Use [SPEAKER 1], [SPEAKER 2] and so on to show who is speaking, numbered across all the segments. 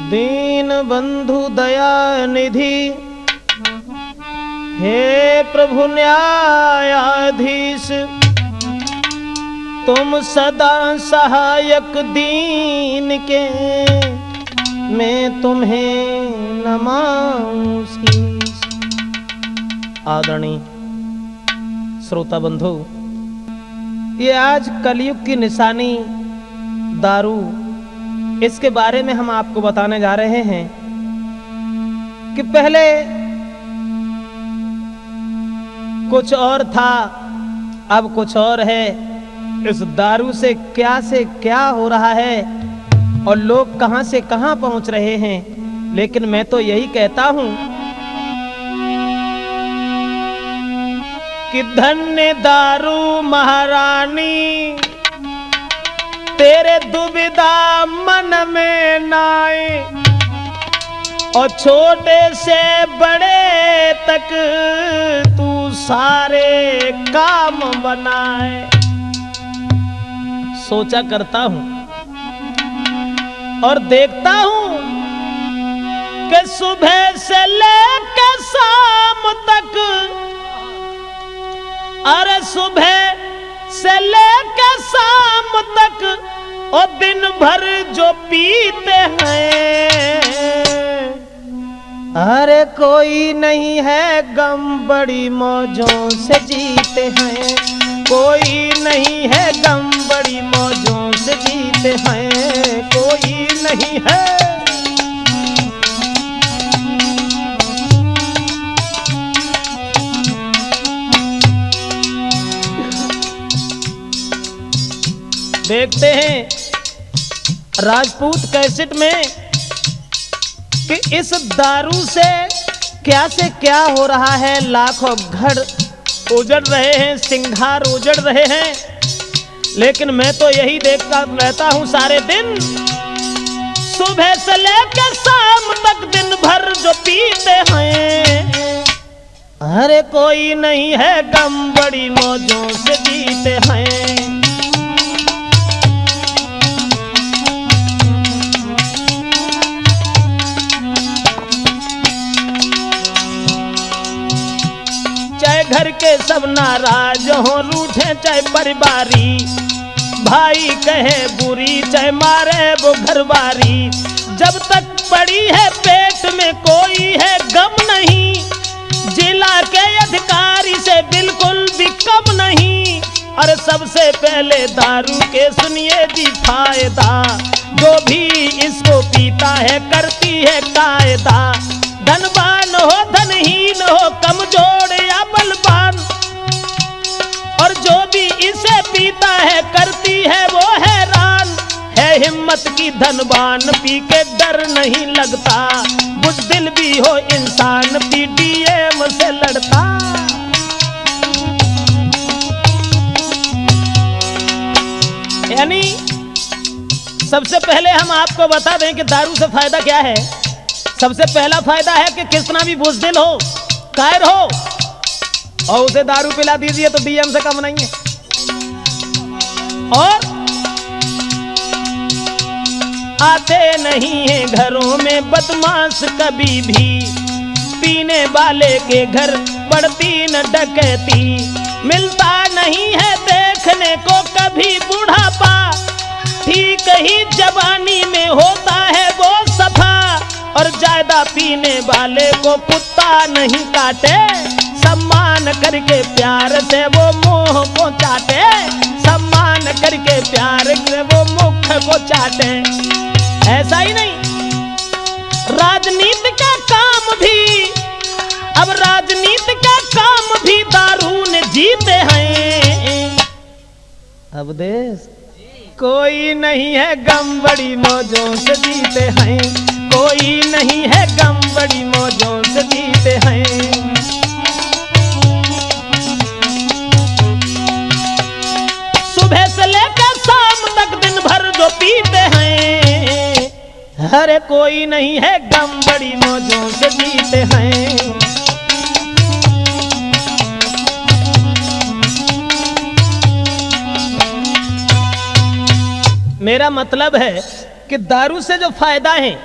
[SPEAKER 1] दीन बंधु दया निधि, हे प्रभु न्यायाधीश, तुम सदा सहायक दीन के, मैं तुम्हें नमाऊं शीश। आदरणीय श्रोता बंधु, ये आज कलयुग की निशानी दारू, इसके बारे में हम आपको बताने जा रहे हैं कि पहले कुछ और था, अब कुछ और है। इस दारू से क्या हो रहा है और लोग कहां से कहां पहुंच रहे हैं। लेकिन मैं तो यही कहता हूं कि धन्य दारू महारानी, तेरे दुविधा मन में नाए, और छोटे से बड़े तक तू सारे काम बनाए। सोचा करता हूं और देखता हूं कि सुबह से लेकर शाम तक, अरे सुबह से लेकर शाम तक और दिन भर जो पीते हैं, अरे कोई नहीं है गम, बड़ी मौजों से जीते हैं। कोई नहीं है गम, बड़ी मौजों से जीते हैं। कोई नहीं है। देखते हैं राजपूत कैसेट में कि इस दारू से क्या हो रहा है। लाखों घर उजड़ रहे हैं, सिंगार उजड़ रहे हैं। लेकिन मैं तो यही देखता रहता हूं सारे दिन, सुबह से लेकर शाम तक दिन भर जो पीते हैं, अरे कोई नहीं है गम, बड़ी मौजों से जीते हैं। घर के सब नाराज हो, रूठे चाहे परिवारी, भाई कहे बुरी चाहे मारे वो घरवारी। जब तक पड़ी है पेट में कोई है गम नहीं, जिला के अधिकारी से बिल्कुल भी कम नहीं। और सबसे पहले दारू के सुनिए जी फायदा, जो भी इसको पीता है करती है कायदा। धनवान हो धनहीन हो, कमजोर या बलवान, और जो भी इसे पीता है करती है वो हैरान। है हिम्मत की धनवान, पी के डर नहीं लगता, बुज़दिल भी हो इंसान, पीडीएम से लड़ता। यानी सबसे पहले हम आपको बता दें कि दारू से फायदा क्या है। सबसे पहला फायदा है कि कितना भी बुज़दिल हो, कायर हो, और उसे दारू पिला दीजिए तो डीएम से कम नहीं है। और आते नहीं है घरों में बदमाश कभी भी, पीने वाले के घर पड़ती न डकैती। मिलता नहीं है देखने को कभी बुढ़ापा, ठीक ही जवानी में होता है वो सफा। और ज्यादा पीने वाले को कुत्ता नहीं काटे, सम्मान करके प्यार से वो मुंह को चाटे। सम्मान करके प्यार से वो मुख को चाटे। ऐसा ही नहीं, राजनीति का काम भी, अब राजनीति का काम भी दारू ने जीते हैं। अब देश कोई नहीं है गम, बड़ी मौजों से जीते हैं। कोई नहीं है गम, बड़ी मौजों से जीते हैं। सुबह से लेकर शाम तक दिन भर जो पीते हैं, अरे कोई नहीं है गम, बड़ी मौजों से जीते हैं। मेरा मतलब है कि दारू से जो फायदा है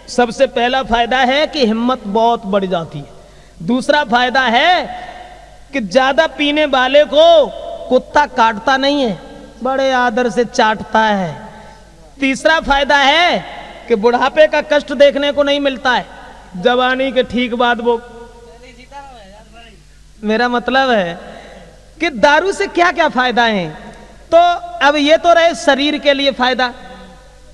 [SPEAKER 1] सबसे पहला फायदा है कि हिम्मत बहुत बढ़ जाती है। दूसरा फायदा है कि ज्यादा पीने वाले को कुत्ता काटता नहीं है, बड़े आदर से चाटता है। तीसरा फायदा है कि बुढ़ापे का कष्ट देखने को नहीं मिलता है, जवानी के ठीक बाद वो। मेरा मतलब है कि दारू से क्या क्या फायदा है। तो अब ये तो रहे शरीर के लिए फायदा,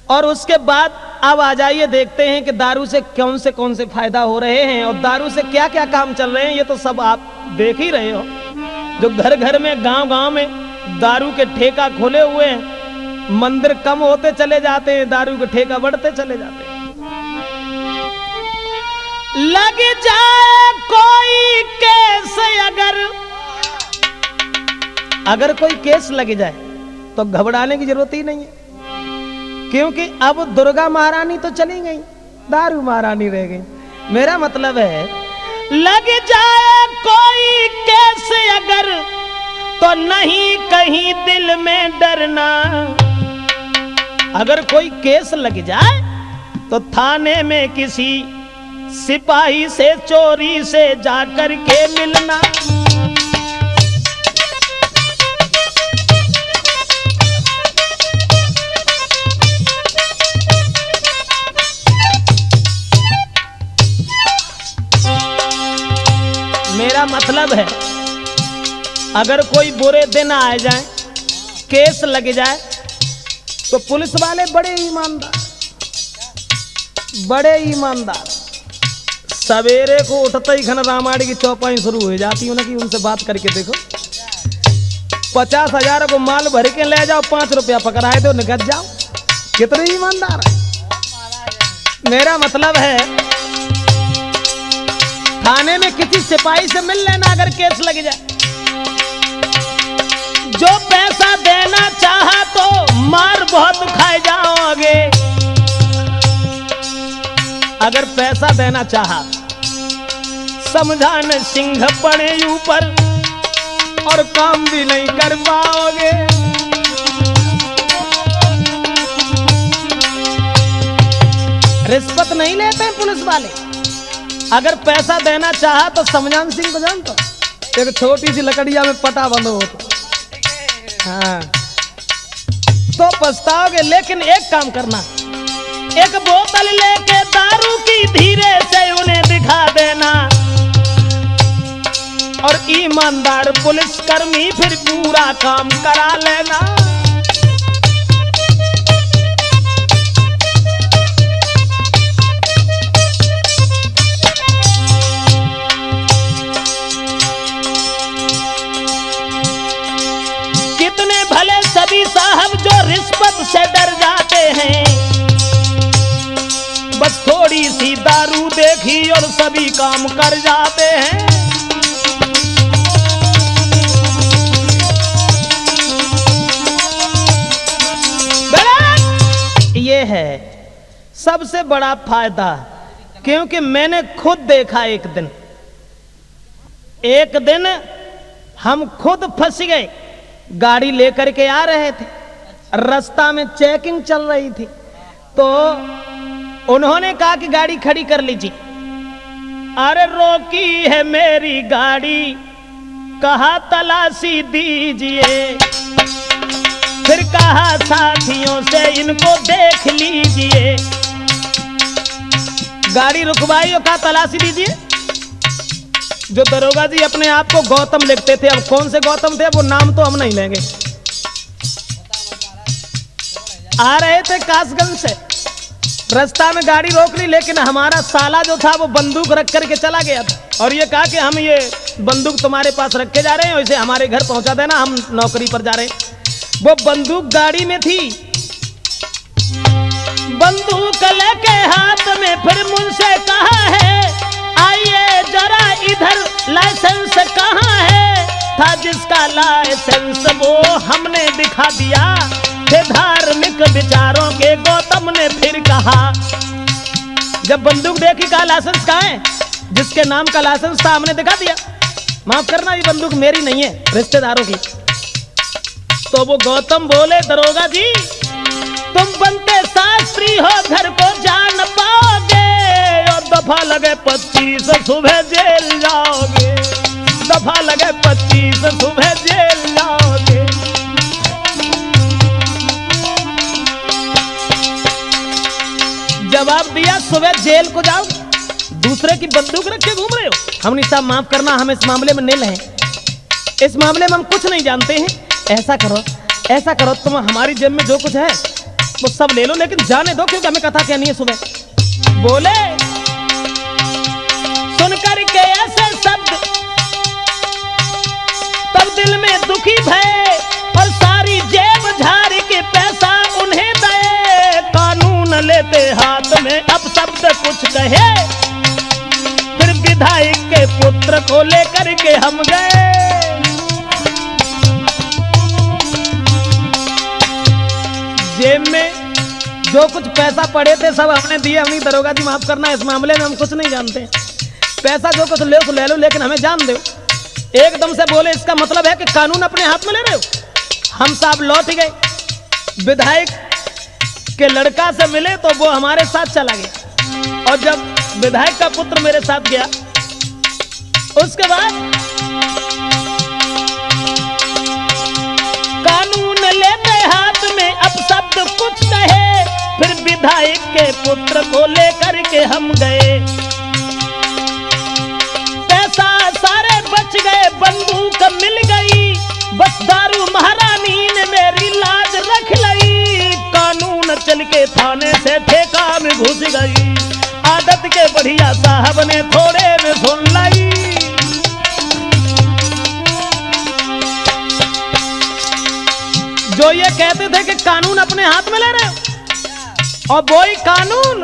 [SPEAKER 1] और उसके बाद अब आ जाइए देखते हैं कि दारू से कौन से फायदा हो रहे हैं और दारू से क्या क्या काम चल रहे हैं। ये तो सब आप देख ही रहे हो, जो घर घर में गांव गांव में दारू के ठेका खोले हुए हैं। मंदिर कम होते चले जाते हैं, दारू के ठेका बढ़ते चले जाते हैं। लग जाए कोई केस, अगर कोई केस लग जाए तो घबराने की जरूरत ही नहीं है, क्योंकि अब दुर्गा महारानी तो चली गई, दारू महारानी रह गई। मेरा मतलब है लग जाए कोई केस अगर, तो नहीं कहीं दिल में डरना। अगर कोई केस लग जाए तो थाने में किसी सिपाही से चोरी से जाकर के मिलना। मेरा मतलब है अगर कोई बुरे दिन आ जाए, केस लग जाए, तो पुलिस वाले बड़े ईमानदार सवेरे को उठते ही घन रामायण की चौपाई शुरू हो जाती है उनकी। उनसे बात करके देखो, 50,000 को माल भर के ले जाओ, 5 रुपया पकड़ाए दो, निकल जाओ। कितने ईमानदार है। मेरा मतलब है थाने में किसी सिपाही से मिल लेना अगर केस लग जाए। जो पैसा देना चाहा तो मार बहुत खाए जाओगे। अगर पैसा देना चाहा, समझान सिंह पड़े ऊपर और काम भी नहीं कर पाओगे। रिश्वत नहीं लेते पुलिस वाले। अगर पैसा देना चाहा तो समझान सिंह को जानते हो, एक छोटी सी लकड़िया में पटा बंद हो तो, हाँ, तो पछताओगे। लेकिन एक काम करना, एक बोतल लेके दारू की धीरे से उन्हें दिखा देना, और ईमानदार पुलिसकर्मी फिर पूरा काम करा लेना। कितने भले सभी साहब जो रिश्वत से डर जाते हैं, बस थोड़ी सी दारू देखी और सभी काम कर जाते हैं। ये है सबसे बड़ा फायदा, क्योंकि मैंने खुद देखा। एक दिन हम खुद फंस गए। गाड़ी लेकर के आ रहे थे, रास्ता में चेकिंग चल रही थी, तो उन्होंने कहा कि गाड़ी खड़ी कर लीजिए। अरे रोकी है मेरी गाड़ी, कहा तलाशी दीजिए, फिर कहा साथियों से इनको देख लीजिए। गाड़ी रुकवाई और कहा तलाशी दीजिए। जो दरोगा जी अपने आप को गौतम लिखते थे, अब कौन से गौतम थे वो नाम तो हम नहीं लेंगे, आ रहे थे कासगंज से, रास्ता में गाड़ी रोक ली, लेकिन हमारा साला जो था वो बंदूक रख करके चला गया था और ये कहा कि हम ये बंदूक तुम्हारे पास रख के जा रहे हैं, इसे हमारे घर पहुंचा देना, हम नौकरी पर जा रहे हैं। वो बंदूक गाड़ी में थी, बंदूक लेके हाथ में फिर मुझसे कहा है आइए जरा इधर, लाइसेंस कहाँ है? था जिसका लाइसेंस वो हमने दिखा दिया। थे धार्मिक विचारों के गौतम ने फिर कहा, जब बंदूक देखी कहा लाइसेंस कहाँ है? जिसके नाम का लाइसेंस था हमने दिखा दिया। माफ करना ये बंदूक मेरी नहीं है, रिश्तेदारों की। तो वो गौतम बोले दरोगा जी तुम बनते शास्त्री हो, घर को जान पाओगे, लगे 25 सुबह जेल जाओगे, दफा लगे 25 सुबह जेल जाओगे। जवाब दिया सुबह जेल को जाओ, दूसरे की बंदूक रख के घूम रहे हो। हमने साहब माफ करना, हम इस मामले में नहीं हैं, इस मामले में हम कुछ नहीं जानते हैं। ऐसा करो तुम हमारी जेब में जो कुछ है वो सब ले लो, लेकिन जाने दो, क्योंकि हमें कथा कहनी है सुबह। बोले सुनकर के ऐसे शब्द तब दिल में दुखी भय, और सारी जेब झाड़ के पैसा उन्हें दे। कानून लेते हाथ में अब शब्द कुछ कहे, फिर विधायक के पुत्र को लेकर के हम गए। जेब में जो कुछ पैसा पड़े थे सब हमने दिए। हमने दरोगा जी माफ करना, इस मामले में हम कुछ नहीं जानते। पैसा जो कुछ ले लो, लेकिन हमें जान दो। एकदम से बोले इसका मतलब है कि कानून अपने हाथ में ले रहे हो। हम साहब लौट गए, विधायक के लड़का से मिले तो वो हमारे साथ चला गया, और जब विधायक का पुत्र मेरे साथ गया, उसके बाद कानून लेते हाथ में अब शब्द कुछ कहे, फिर विधायक के पुत्र को लेकर के हम गए। पैसा सारे बच गए, बंदूक मिल गई, बस दारू महारानी ने मेरी लाज रख लई। कानून चल के थाने से ठेका में घुस गई, आदत के बढ़िया साहब ने थोड़े में सुन लाई। जो ये कहते थे कि कानून अपने हाथ में ले रहे हो, और वही कानून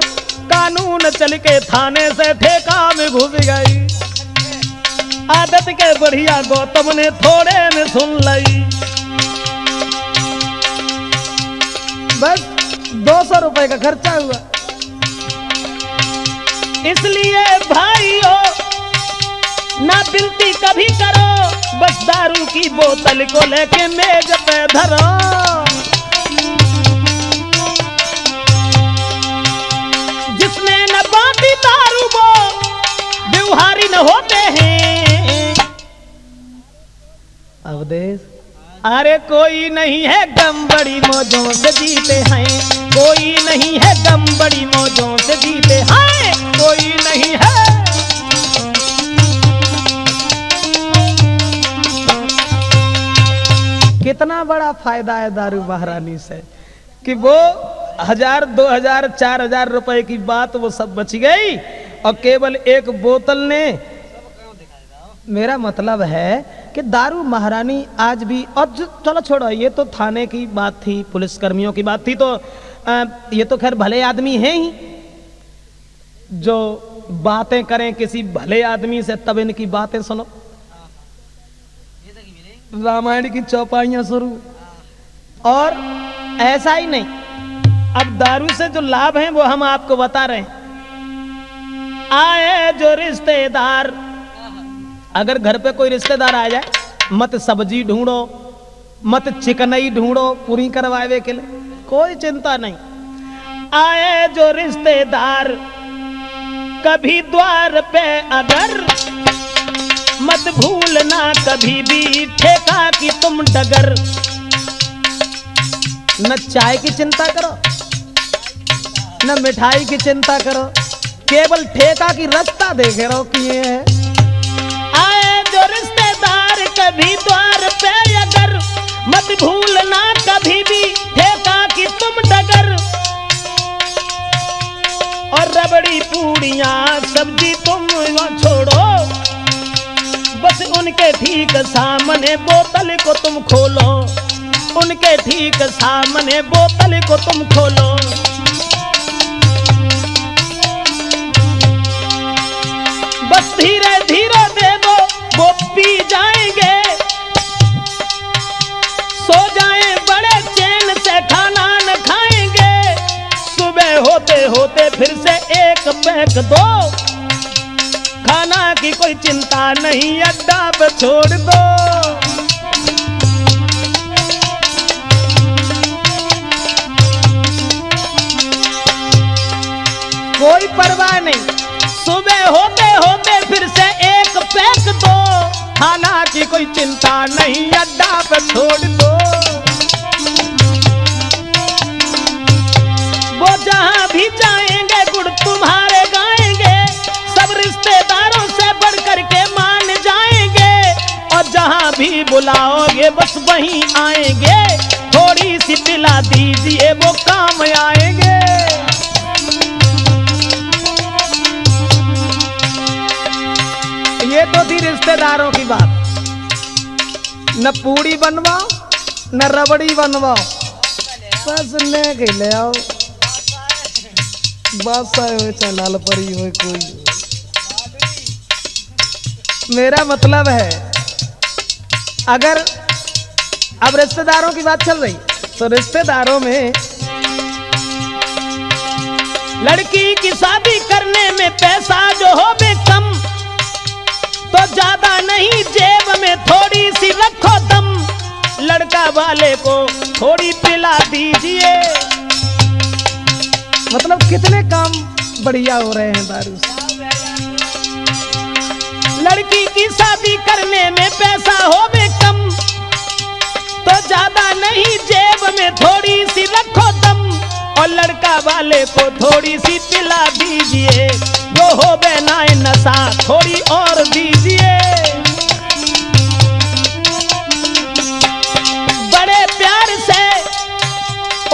[SPEAKER 1] चल के थाने से ठेका में घुस गई, आदत के बढ़िया गौतम ने थोड़े में सुन ली। बस 200 रुपए का खर्चा हुआ। इसलिए भाइयों ना बिनती कभी करो, बस दारू की बोतल को लेके मेज पे धरो। जिसने न बांटी दारू वो व्यवहारी न होते हैं। अवधेश अरे कोई नहीं है गम बड़ी मौजों से जीते हैं, कोई नहीं है गम बड़ी मौजों से जीते हैं, कोई नहीं है। कितना बड़ा फायदा है दारू महारानी से कि वो 1000, 2000, 4000 रुपए की बात वो सब बच गई, और केवल एक बोतल ने। मेरा मतलब है कि दारू महारानी आज भी, और चलो छोड़ो, ये तो थाने की बात थी, पुलिस कर्मियों की बात थी, तो ये तो खैर भले आदमी हैं ही, जो बातें करें किसी भले आदमी से तब इनकी बातें सुनो। रामायण की चौपाइयां शुरू, और ऐसा ही नहीं, अब दारू से जो लाभ हैं वो हम आपको बता रहे हैं। आए जो रिश्तेदार, अगर घर पे कोई रिश्तेदार आ जाए, मत सब्जी ढूंढो, मत चिकनई ढूंढो पूरी करवावे के लिए, कोई चिंता नहीं। आए जो रिश्तेदार कभी द्वार पे अगर, मत भूलना कभी भी ठेका की तुम डगर। न चाय की चिंता करो, न मिठाई की चिंता करो, केवल ठेका की रास्ता देखे रहो कि ये है। आए जो रिश्तेदार कभी द्वार पे अगर, मत भूलना कभी भी ठेका की तुम डगर। और रबड़ी पूड़ियां सब्जी तुम छोड़ो, बस उनके ठीक सामने बोतल को तुम खोलो, उनके ठीक सामने बोतल को तुम खोलो। बस धीरे धीरे दे दो, वो पी जाएंगे, सो जाएं बड़े चैन से, खाना न खाएंगे। सुबह होते होते फिर से एक पैक दो, खाना की कोई चिंता नहीं, अड्डा पे छोड़ दो। कोई परवाह नहीं, सुबह होते होते फिर से एक पैक दो, हालांकि कोई चिंता नहीं अड्डा पे छोड़ दो। वो जहां भी जाएंगे गुड़ तुम्हारे गाएंगे, सब रिश्तेदारों से बढ़ करके मान जाएंगे, और जहां भी बुलाओगे बस वहीं आएंगे, थोड़ी सी पिला दीजिए वो काम आएंगे। ये तो थी रिश्तेदारों की बात। न पूड़ी बनवाओ न रबड़ी बनवाओ, बस ले ले आओ, बादशाह चलाल परी हो कोई। मेरा मतलब है अगर अब रिश्तेदारों की बात चल रही तो रिश्तेदारों में लड़की की शादी करने में पैसा जो हो बे कम, तो ज्यादा नहीं जेब में थोड़ी सी रखो दम, लड़का वाले को थोड़ी पिला दीजिए। मतलब कितने काम बढ़िया हो रहे हैं दारू से। लड़की की शादी करने में पैसा हो बे कम, तो ज्यादा नहीं जेब में थोड़ी सी रखो दम, और लड़का वाले को थोड़ी सी पिला दीजिए, जो हो बे ना नशा थोड़ी और दीजिए। बड़े प्यार से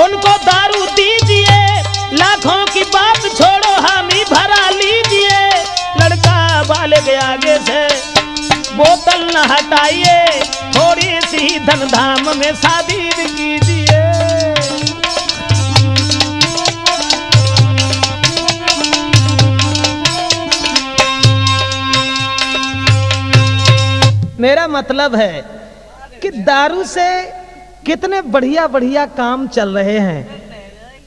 [SPEAKER 1] उनको दारू दीजिए, लाखों की बात छोड़ो हामी भरा लीजिए, लड़का वाले के आगे से बोतल न हटाइए, थोड़ी सी धन धाम में शादी कीजिए। मेरा मतलब है कि दारू से कितने बढ़िया बढ़िया काम चल रहे हैं,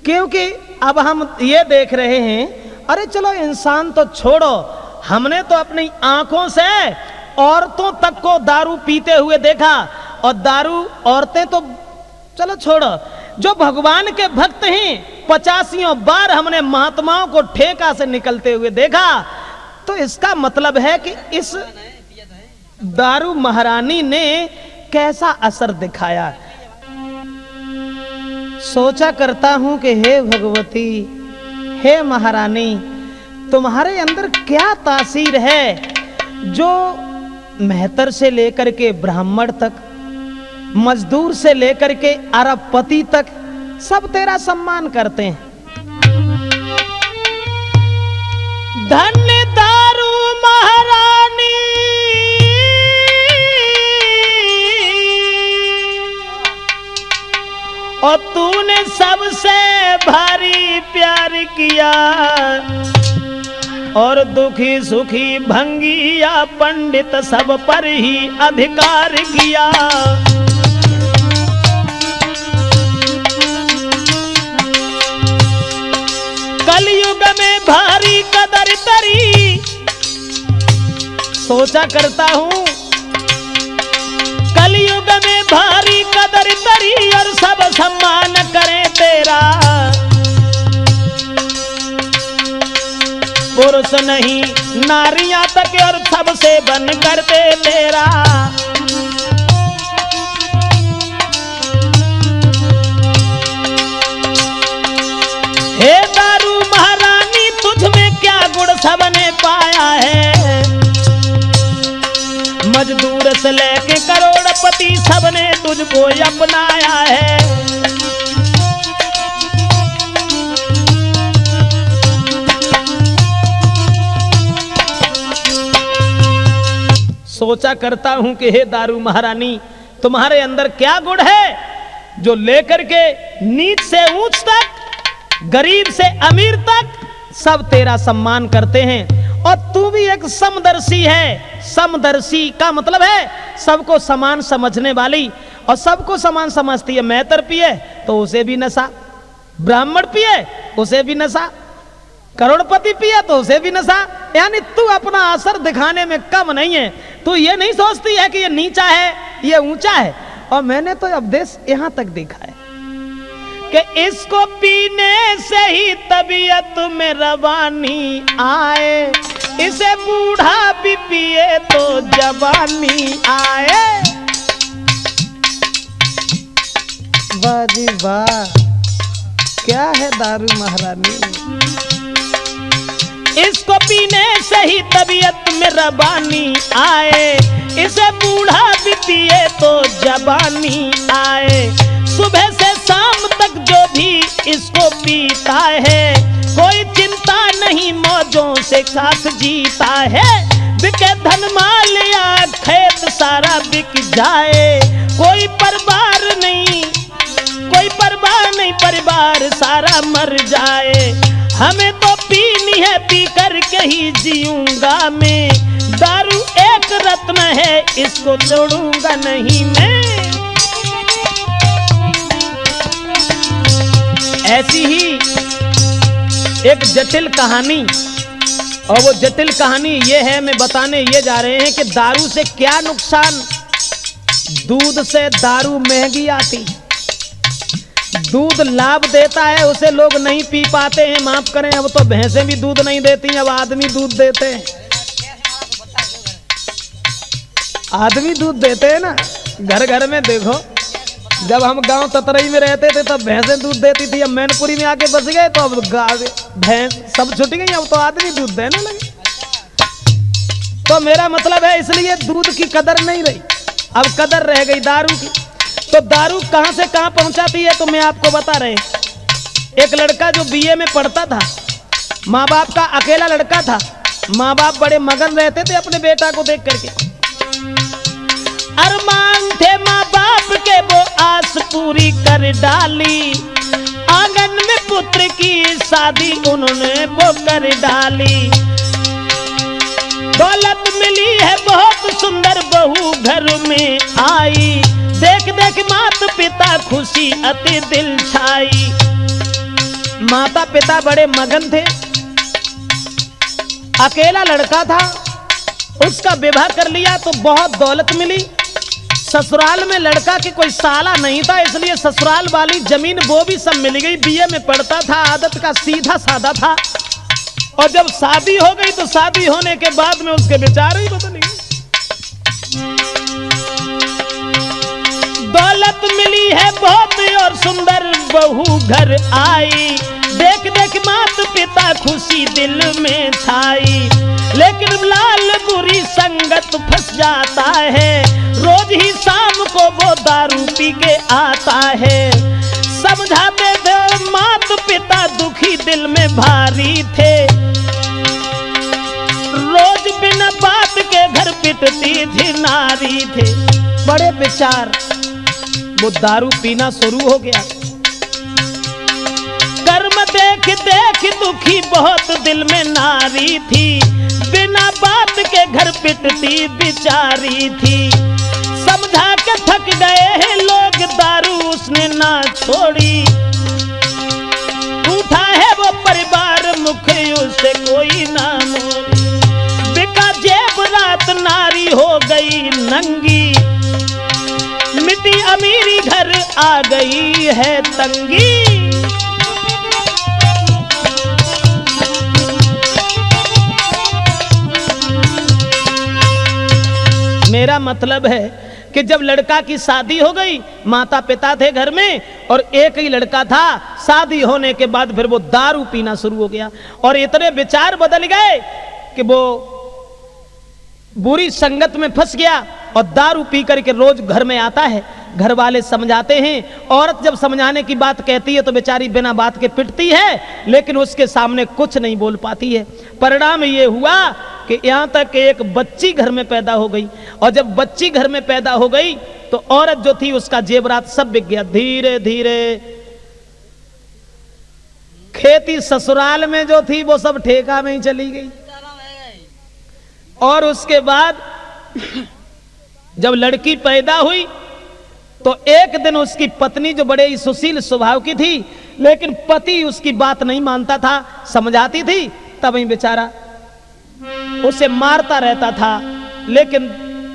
[SPEAKER 1] क्योंकि अब हम ये देख रहे हैं, अरे चलो इंसान तो छोड़ो, हमने तो अपनी आंखों से औरतों तक को दारू पीते हुए देखा, और दारू औरतें तो चलो छोड़ो, जो भगवान के भक्त हैं 85 बार हमने महात्माओं को ठेका से निकलते हुए देखा। तो इसका मतलब है कि इस दारू महारानी ने कैसा असर दिखाया। सोचा करता हूं कि हे भगवती, हे महारानी, तुम्हारे अंदर क्या तासीर है जो मेहतर से लेकर के ब्राह्मण तक, मजदूर से लेकर के अरबपति तक सब तेरा सम्मान करते हैं। धन्य दारू महारानी, और तूने सबसे भारी प्यार किया, और दुखी सुखी भंगिया पंडित सब पर ही अधिकार किया। कलयुग में भारी कदर तरी, सोचा करता हूं कलयुग में भारी कदर तरी, और सब सम्मान करें तेरा। पुरुष नहीं नारियां तक और सबसे बन करते तेरा। हे दारू महारानी, तुझ में क्या गुण सबने पाया है, मजदूर से लेके करोड़पति सबने तुझको अपनाया है। सोचा करता हूं कि हे दारू महारानी, तुम्हारे अंदर क्या गुण है जो लेकर के नीच से ऊंच तक, गरीब से अमीर तक सब तेरा सम्मान करते हैं। और तू भी एक समदर्शी है। समदर्शी का मतलब है सबको समान समझने वाली, और सबको समान समझती है। मेहतर पिए तो उसे भी नशा, ब्राह्मण पिए उसे भी नशा, करोड़पति पिए तो उसे भी नशा। यानी तू अपना असर दिखाने में कम नहीं है। तू ये नहीं सोचती है कि ये नीचा है ये ऊंचा है। और मैंने तो उपदेश यहां तक देखा है कि इसको पीने से ही तबीयत में रवानी आए। इसे बूढ़ा भी पिए तो जवानी आए। वाह जी वाह, क्या है दारू महारानी। इसको पीने से ही तबीयत में रबानी आए। इसे बूढ़ा भी पिए तो जवानी आए। सुबह से शाम तक जो भी इसको पीता है, कोई चिंता नहीं मौजों से साथ जीता है। बिके धन माल या खेत सारा बिक जाए, कोई परवार नहीं, कोई परवाह नहीं, परिवार सारा मर जाए। हमें तो पीनी है, पी करके ही जीऊंगा मैं। दारू एक रत्न है, इसको छोड़ूंगा नहीं मैं। ऐसी ही एक जटिल कहानी, और वो जटिल कहानी ये है, मैं बताने ये जा रहे हैं कि दारू से क्या नुकसान। दूध से दारू महंगी आती, दूध लाभ देता है, उसे लोग नहीं पी पाते हैं। माफ करें, अब तो भैंसें भी दूध नहीं देती, अब आदमी दूध देते हैं। आदमी दूध देते हैं ना, घर घर में देखो। जब हम गांव ततरई में रहते थे तब भैंसें दूध देती थी। अब मैनपुरी में आके बस गए तो अब भैंस सब छूट गई, अब तो आदमी दूध देने लगे। तो मेरा मतलब है, इसलिए दूध की कदर नहीं रही, अब कदर रह गई दारू की। तो दारू कहां से कहां पहुंचाती है तो मैं आपको बता रहे। एक लड़का जो बीए में पढ़ता था, माँ बाप का अकेला लड़का था। माँ बाप बड़े मगन रहते थे अपने बेटा को देख करके। अरमान थे माँ बाप के, वो आस पूरी कर डाली। आंगन में पुत्र की शादी उन्होंने वो कर डाली। दौलत मिली है बहुत सुंदर, बहू घर में आई। देख देख माता पिता खुशी अति दिल छाई। माता पिता बड़े मगन थे, अकेला लड़का था, उसका विवाह कर लिया तो बहुत दौलत मिली। ससुराल में लड़का के कोई साला नहीं था, इसलिए ससुराल वाली जमीन वो भी सब मिल गई। बीए में पढ़ता था, आदत का सीधा साधा था। और जब शादी हो गई तो शादी होने के बाद में उसके विचार ही बदल गए। दौलत मिली है बहुत और सुंदर बहू घर आई। देख देख माता पिता खुशी दिल में छाई। लेकिन लाल बुरी संगत फंस जाता है, रोज ही शाम को वो दारू पी के आता है। समझाते थे माता पिता दुखी दिल में भारी थे। रोज बिना बात के घर पिटती थी नारी थे। बड़े विचार, वो दारू पीना शुरू हो गया। कर्म देख देख दुखी बहुत दिल में नारी थी। बिना बात के घर पिटती बिचारी थी। समझा के थक गए हैं लोग, दारू उसने ना छोड़ी। उठा है वो परिवार मुख उसे कोई ना मोड़ी। बिका जेब रात नारी हो गई नंगी। मिट्टी अमीरी घर आ गई है तंगी। मेरा मतलब है कि जब लड़का की शादी हो गई, माता पिता थे घर में और एक ही लड़का था। शादी होने के बाद फिर वो दारू पीना शुरू हो गया और इतने विचार बदल गए कि वो बुरी संगत में फंस गया और दारू पी करके रोज घर में आता है। घर वाले समझाते हैं, औरत जब समझाने की बात कहती है तो बेचारी बिना बात के पिटती है, लेकिन उसके सामने कुछ नहीं बोल पाती है। परिणाम ये हुआ कि यहाँ तक एक बच्ची घर में पैदा हो गई और जब बच्ची घर में पैदा हो गई तो औरत जो थी उसका जेवरात सब बिक गया। धीरे धीरे खेती ससुराल में जो थी वो सब ठेका में ही चली गई। और उसके बाद जब लड़की पैदा हुई तो एक दिन उसकी पत्नी जो बड़े ही सुशील स्वभाव की थी, लेकिन पति उसकी बात नहीं मानता था, समझाती थी तब ही बेचारा उसे मारता रहता था, लेकिन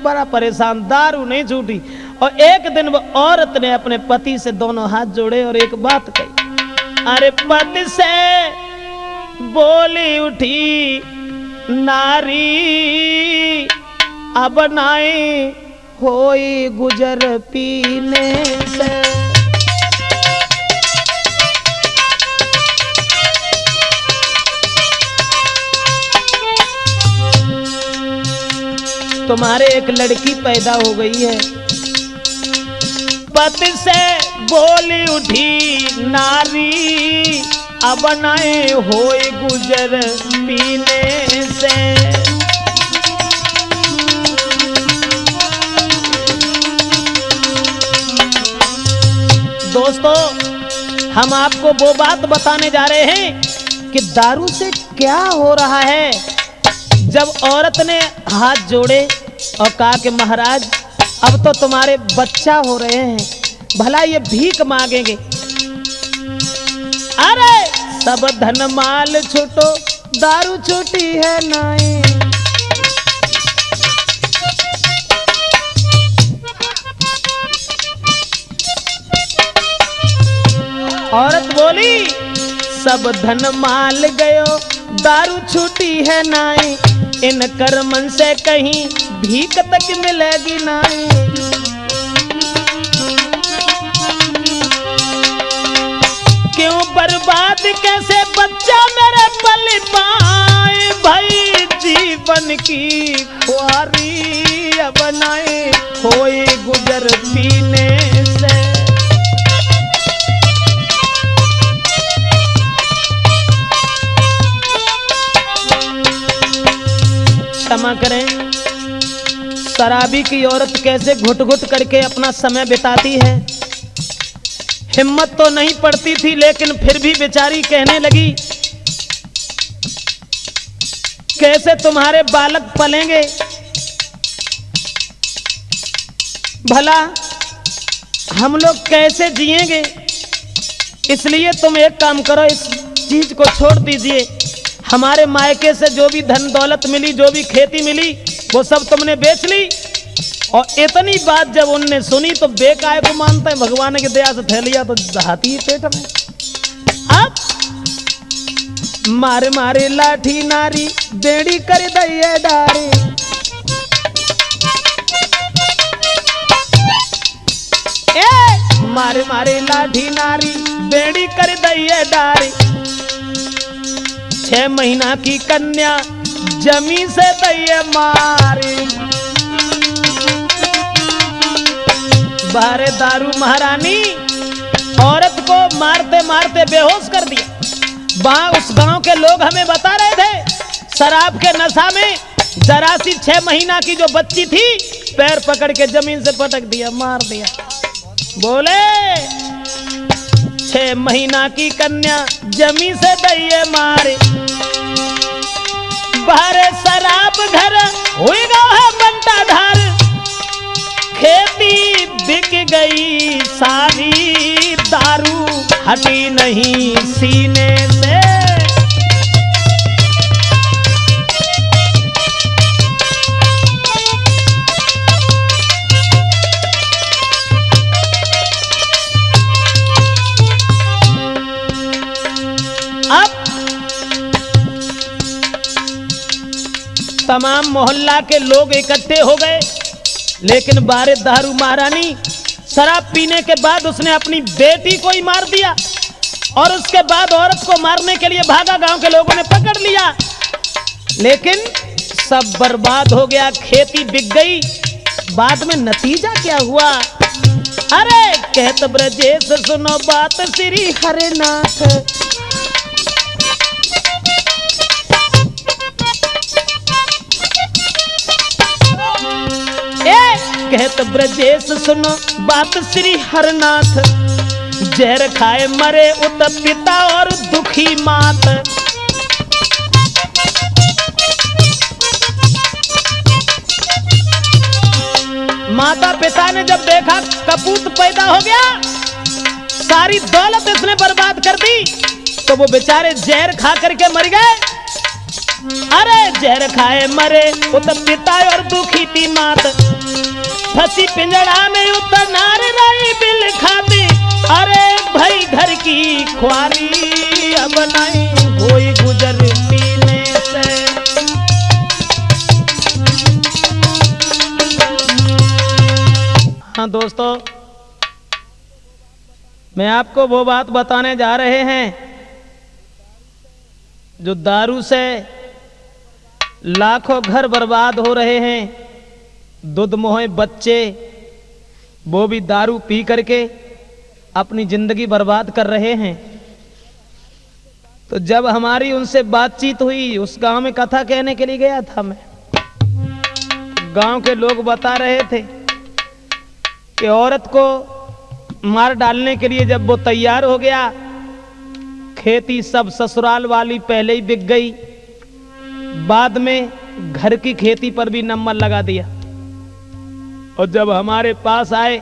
[SPEAKER 1] बड़ा परेशान, दारू नहीं छूटी। और एक दिन वो औरत ने अपने पति से दोनों हाथ जोड़े और एक बात कही। अरे पति से बोली उठी नारी अब नाई होई गुजर पीने से। तुम्हारे एक लड़की पैदा हो गई है, पति से बोली उठी नारी अब नाई होई गुजर पीने से। दोस्तों, हम आपको वो बात बताने जा रहे हैं कि दारू से क्या हो रहा है। जब औरत ने हाथ जोड़े और कहा कि महाराज अब तो तुम्हारे बच्चा हो रहे हैं, भला ये भीख मांगेंगे। अरे सब धन माल छूटो, दारू छूटी है नाई। औरत बोली सब धन माल गयो, दारू छूटी है नाई। इन कर्मन से कहीं भीख तक मिलेगी नाई। क्यों बर्बाद कैसे बच्चा मेरे पल पाए, भाई जीवन की खुआरी अब नाई होए गुजर पीने से। क्षमा करें, शराबी की औरत कैसे घुट घुट करके अपना समय बिताती है। हिम्मत तो नहीं पड़ती थी, लेकिन फिर भी बेचारी कहने लगी कैसे तुम्हारे बालक पलेंगे, भला हम लोग कैसे जिएंगे। इसलिए तुम एक काम करो, इस चीज को छोड़ दीजिए। हमारे मायके से जो भी धन दौलत मिली, जो भी खेती मिली, वो सब तुमने बेच ली। और इतनी बात जब उनने सुनी तो बेकाय को मानता है, भगवान की दया से थैलिया तो दहाती है पेट में। अब मारे मारे लाठी नारी बेड़ी कर दैये डारी। मारे मारे लाठी नारी बेड़ी कर दैये डारी। 6 महीना की कन्या जमी से दैये मारी। बारे दारू महारानी औरत को मारते मारते बेहोश कर दिया। वहां उस गांव के लोग हमें बता रहे थे, शराब के नशा में जरा सी 6 महीना की जो बच्ची थी, पैर पकड़ के जमीन से पटक दिया, मार दिया। बोले 6 महीना की कन्या जमी से दैये मारे। बाहर शराब घर हुई गाँव है बंटा धार। खेती बिक गई सारी, दारू हटी नहीं सीने से। अब तमाम मोहल्ला के लोग इकट्ठे हो गए, लेकिन बारे दारू महारानी शराब पीने के बाद उसने अपनी बेटी को ही मार दिया। और उसके बाद औरत को मारने के लिए भागा, गांव के लोगों ने पकड़ लिया। लेकिन सब बर्बाद हो गया, खेती बिक गई। बाद में नतीजा क्या हुआ? अरे कहत ब्रजेश सुनो बात श्री हरनाथ। कहत ब्रजेश सुनो बात श्री हरनाथ। जहर खाए मरे उत पिता और दुखी मात। माता पिता ने जब देखा कपूत पैदा हो गया, सारी दौलत इसने बर्बाद कर दी, तो वो बेचारे जहर खा करके मर गए। अरे जहर खाए मरे उत पिता और दुखी थी मात। फंसी पिंजड़ा में उतर नार रही बिल खाती। अरे भाई घर की खुआरी अब नहीं कोई गुजर पीने से। हाँ दोस्तों, मैं आपको वो बात बताने जा रहे हैं जो दारू से लाखों घर बर्बाद हो रहे हैं। दूध मोहे बच्चे वो भी दारू पी करके अपनी जिंदगी बर्बाद कर रहे हैं। तो जब हमारी उनसे बातचीत हुई, उस गांव में कथा कहने के लिए गया था मैं, गांव के लोग बता रहे थे कि औरत को मार डालने के लिए जब वो तैयार हो गया, खेती सब ससुराल वाली पहले ही बिक गई, बाद में घर की खेती पर भी नंबर लगा दिया। और जब हमारे पास आए,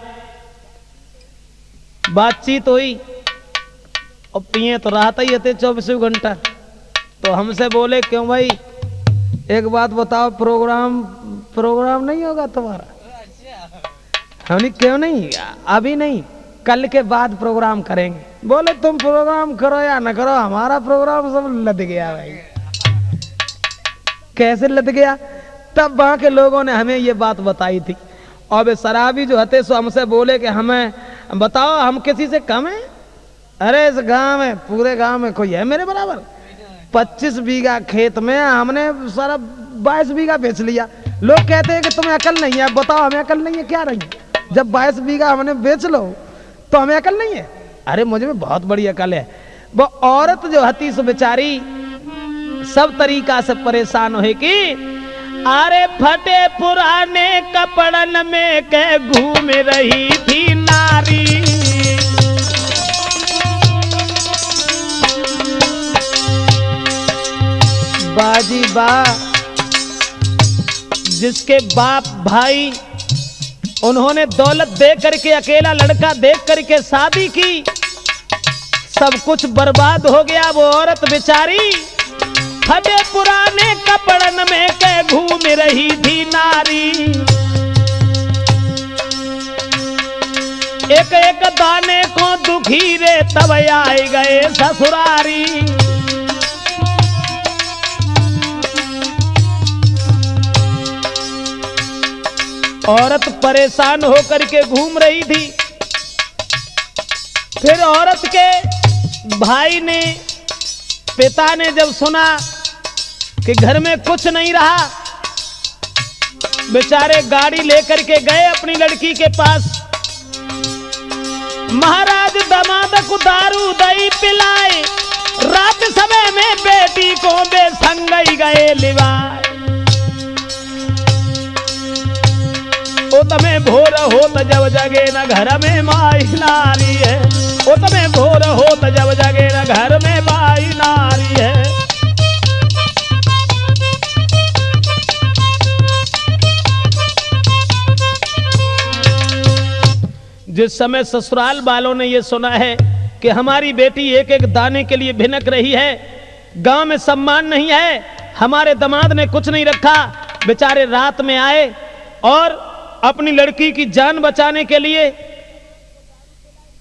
[SPEAKER 1] बातचीत हुई और पिए तो रहता ही थे 24 घंटा। तो हमसे बोले क्यों भाई, एक बात बताओ, प्रोग्राम नहीं होगा तुम्हारा? हमने क्यों नहीं, अभी नहीं, कल के बाद प्रोग्राम करेंगे। बोले तुम प्रोग्राम करो या ना करो, हमारा प्रोग्राम सब लद गया भाई। कैसे लद गया? तब वहां के लोगों ने हमें ये बात बताई थी। और वे शराबी जो हते सो हमसे बोले कि हमें बताओ, हम किसी से कम है? अरे इस गांव में, पूरे गांव में कोई है मेरे बराबर? 25 बीघा खेत में हमने सारा 22 बीघा बेच लिया। लोग कहते हैं कि तुम्हें अकल नहीं है। बताओ हमें अकल नहीं है क्या रही? जब 22 बीघा हमने बेच लो तो हमें अकल नहीं है? अरे मुझे में बहुत बड़ी अकल है। वो औरत जो हती सो बेचारी सब तरीका से परेशान है कि अरे फटे पुराने कपड़न में के घूम रही थी नारी। बाजी बा, जिसके बाप भाई उन्होंने दौलत दे करके, अकेला लड़का देख करके शादी की, सब कुछ बर्बाद हो गया। वो औरत बेचारी फटे पुराने कपड़न में के घूम रही थी नारी। एक एक दाने को दुखी रे तब आए गए ससुरारी। औरत परेशान होकर के घूम रही थी। फिर औरत के भाई ने, पिता ने जब सुना कि घर में कुछ नहीं रहा, बेचारे गाड़ी लेकर के गए अपनी लड़की के पास। महाराज दामाद को दारू दही पिलाए, रात समय में बेटी को बेसंगई गए लिवाए। ओ तमें भोर होत जब जगे न घर में माई नारी है। ओ तमें भोर होत जब जगे न घर में माई नारी है। जिस समय ससुराल वालों ने ये सुना है कि हमारी बेटी एक एक दाने के लिए भिनक रही है, गांव में सम्मान नहीं है, हमारे दामाद ने कुछ नहीं रखा, बेचारे रात में आए और अपनी लड़की की जान बचाने के लिए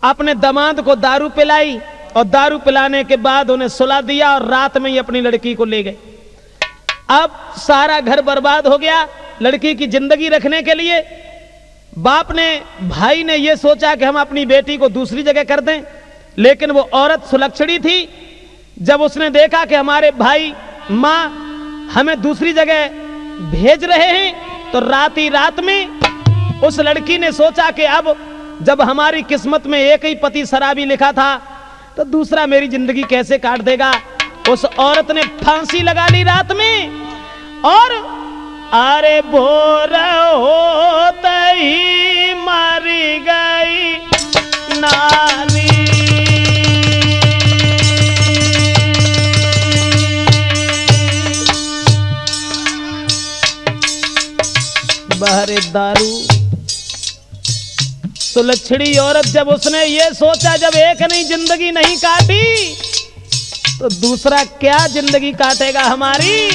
[SPEAKER 1] अपने दामाद को दारू पिलाई और दारू पिलाने के बाद उन्हें सुला दिया और रात में ही अपनी लड़की को ले गए। अब सारा घर बर्बाद हो गया। लड़की की जिंदगी रखने के लिए बाप ने, भाई ने यह सोचा कि हम अपनी बेटी को दूसरी जगह कर दें, लेकिन वो औरत सुलक्षणी थी। जब उसने देखा कि हमारे भाई माँ हमें दूसरी जगह भेज रहे हैं, तो रात ही रात में उस लड़की ने सोचा कि अब जब हमारी किस्मत में एक ही पति शराबी लिखा था, तो दूसरा मेरी जिंदगी कैसे काट देगा। उस औरत ने फांसी लगा ली रात में। और अरे भोर होते ही मरी गई नारी। बहरे दारू सुलक्षणी औरत, जब उसने ये सोचा जब एक नहीं जिंदगी नहीं काटी, तो दूसरा क्या जिंदगी काटेगा हमारी।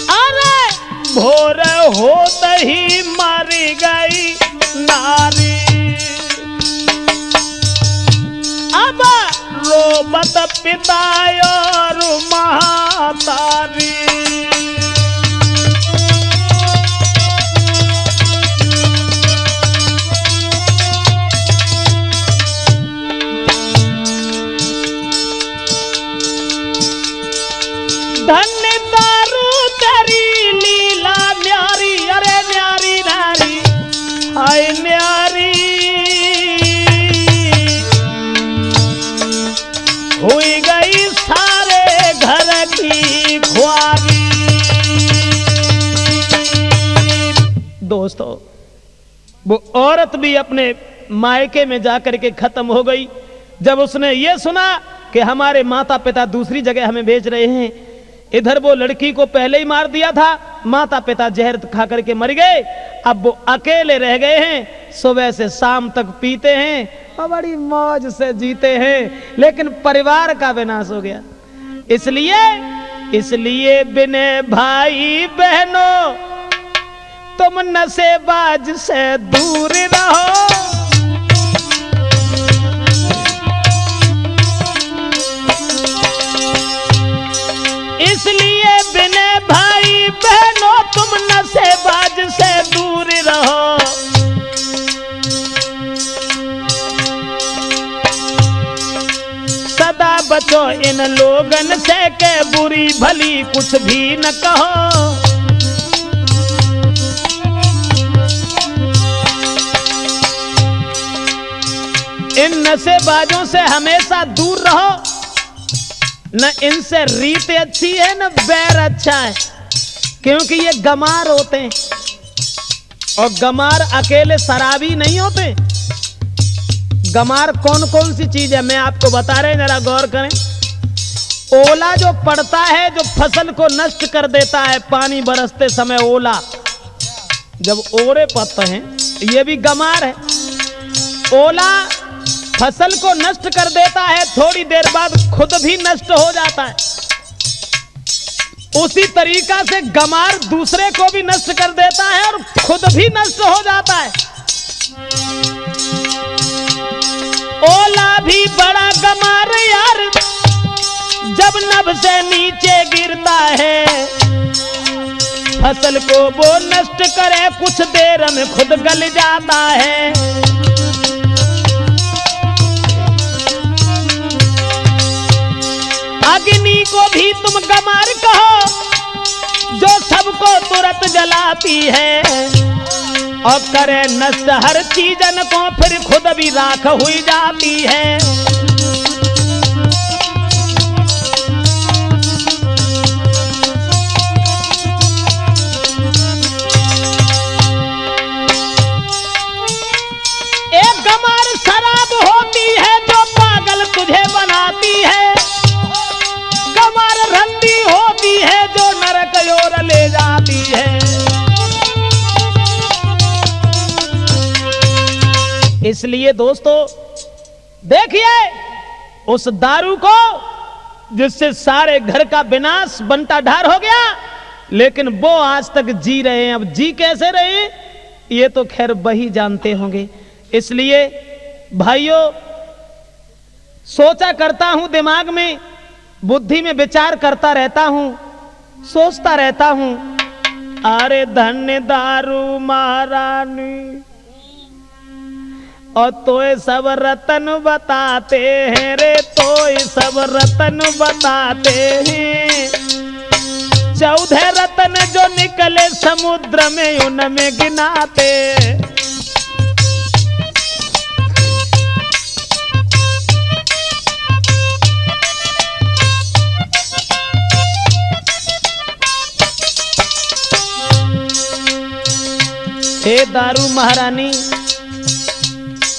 [SPEAKER 1] अरे भोर होते ही मरी गई नारी। अब रो सोबत पिता और महातारी। धन्य दारू तेरी लीला न्यारी, अरे न्यारी नारी हाय न्यारी, हुई गई सारे घर की ख्वारी। दोस्तों, वो औरत भी अपने मायके में जाकर के खत्म हो गई। जब उसने ये सुना कि हमारे माता पिता दूसरी जगह हमें भेज रहे हैं, इधर वो लड़की को पहले ही मार दिया था, माता पिता जहर खा करके मर गए, अब वो अकेले रह गए हैं, सुबह से शाम तक पीते हैं और बड़ी मौज से जीते हैं, लेकिन परिवार का विनाश हो गया। इसलिए बिने भाई बहनों तुम नशेबाज से दूर रहो। इसलिए बिने भाई बहनों तुम नशेबाज से दूर रहो। सदा बचो इन लोगन से के बुरी भली कुछ भी न कहो। इन नशेबाजों से हमेशा दूर रहो। न इनसे रीत अच्छी है न बैर अच्छा है, क्योंकि ये गमार होते हैं और गमार अकेले शराबी नहीं होते। गमार कौन कौन सी चीज है मैं आपको बता रहे हैं, जरा गौर करें। ओला जो पड़ता है, जो फसल को नष्ट कर देता है, पानी बरसते समय ओला जब ओले पड़ते हैं, ये भी गमार है। ओला फसल को नष्ट कर देता है, थोड़ी देर बाद खुद भी नष्ट हो जाता है। उसी तरीका से गमार दूसरे को भी नष्ट कर देता है और खुद भी नष्ट हो जाता है। ओला भी बड़ा गमार यार, जब नभ से नीचे गिरता है, फसल को वो नष्ट करे, कुछ देर में खुद गल जाता है। अग्नि को भी तुम गमार कहो, जो सबको तुरंत जलाती है और करे नष्ट हर चीजन को, फिर खुद भी राख हुई जाती है। एक गमार शराब होती है जो पागल तुझे बनाती है, रंडी होती है जो नरक ओर ले जाती है। इसलिए दोस्तों देखिए उस दारू को जिससे सारे घर का विनाश बनता ढार हो गया, लेकिन वो आज तक जी रहे हैं। अब जी कैसे रहे ये तो खैर वही जानते होंगे। इसलिए भाइयों, सोचा करता हूं, दिमाग में बुद्धि में विचार करता रहता हूं, सोचता रहता हूं, अरे धन्य दारू महारानी और तोय सब रतन बताते हैं रे, तोय सब रतन बताते हैं। 14 रतन जो निकले समुद्र में उनमें गिनाते। हे दारू महारानी,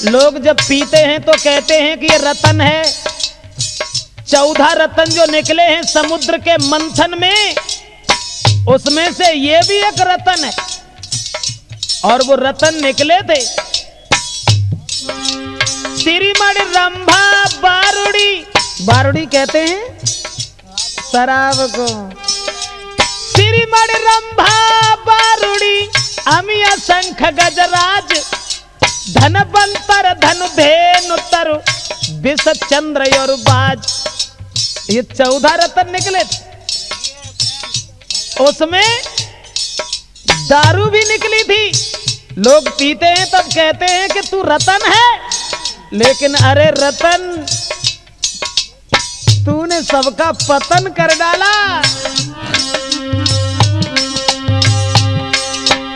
[SPEAKER 1] लोग जब पीते हैं तो कहते हैं कि ये रतन है। 14 रतन जो निकले हैं समुद्र के मंथन में, उसमें से ये भी एक रतन है। और वो रतन निकले थे श्रीमण रंभा बारुड़ी। बारुड़ी कहते हैं शराब को। श्रीमण रंभा बारुड़ी अमिया शंख गजराज, धनवंतर धनु धेनु तरु विष चंद्र और बाज, ये 14 रतन निकले थे। उसमें दारू भी निकली थी। लोग पीते हैं तब कहते हैं कि तू रतन है, लेकिन अरे रतन, तूने सबका पतन कर डाला।